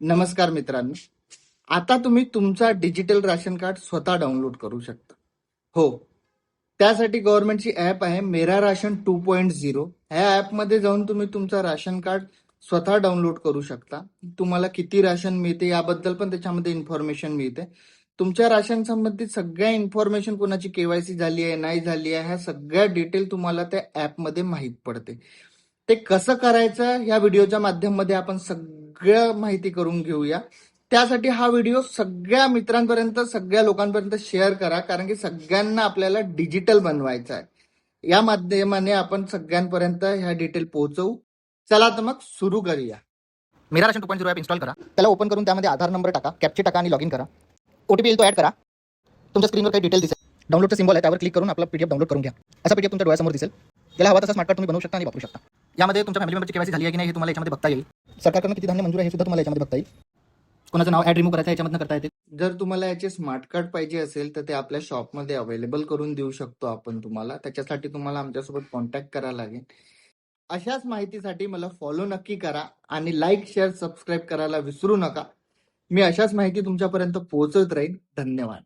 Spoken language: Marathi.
नमस्कार मित्रांनो. आता तुम्ही तुमचा डिजिटल राशन कार्ड स्वतः डाउनलोड करू शकता. हो, त्यासाठी गव्हर्नमेंटची ऍप आहे मेरा राशन 2.0. ह्या ऍपमध्ये जाऊन तुम्ही तुमचा राशन कार्ड स्वतः डाउनलोड करू शकता. तुम्हाला किती राशन मिळते याबद्दल पण त्याच्यामध्ये इन्फॉर्मेशन मिळते. तुमच्या राशन संबंधित सगळ्या इन्फॉर्मेशन, कोणाची केवायसी झाली आहे नाही झाली आहे, ह्या सगळ्या डिटेल तुम्हाला त्या ऍपमध्ये माहीत पडते. ते कसं करायचं या व्हिडिओच्या माध्यमामध्ये आपण सगळं माहिती करून घेऊया. त्यासाठी हा व्हिडिओ सगळ्या मित्रांपर्यंत, सगळ्या लोकांपर्यंत शेअर करा, कारण की सगळ्यांना आपल्याला डिजिटल बनवायचं आहे. या माध्यमाने आपण सगळ्यांपर्यंत ह्या डिटेल पोहोचवू. चला तर मग सुरू करूया. मेरा राशन 2.0 ॲप इन्स्टॉल करा. त्याला ओपन करून त्यामध्ये आधार नंबर टाका, कॅप्चा टाका आणि लॉग इन करा. OTP येईल तो ॲड करा. तुमच्या स्क्रीनवर काही डिटेल दिसेल. डाउनलोडचा सिम्बॉल आहे, त्यावर क्लिक करून आपला PDF डाउनलोड करून घ्या. असा PDF तुमच्या डोळ्यासमोर दिसेल. त्याला हवा तसा स्मार्ट कार्ड तुम्ही बनवू शकता आणि वापरू शकता. यामध्ये तुमच्या फॅमिली मेंबरची केवायसी झाली आहे की नाही हे तुम्हाला याच्यामध्ये बघता येईल. सरकारकडून किती धान्य मंजूर आहे हे सुद्धा तुम्हाला याच्यामध्ये बघता येईल. कोणाचं नाव ॲड रिमूव्ह करायचं याच्यामधून करता येते. जर तुम्हाला याचे स्मार्ट कार्ड पाहिजे असेल तर ते आपल्या शॉपमध्ये अवेलेबल करून देऊ शकतो आपण तुम्हाला. त्याच्यासाठी तुम्हाला आमच्यासोबत कॉन्टॅक्ट करायला लागेल. अशाच माहितीसाठी मला फॉलो नक्की करा आणि लाईक, शेअर, सबस्क्राईब करायला विसरू नका. मी अशाच माहिती तुमच्यापर्यंत पोहोचवत राहीन. धन्यवाद.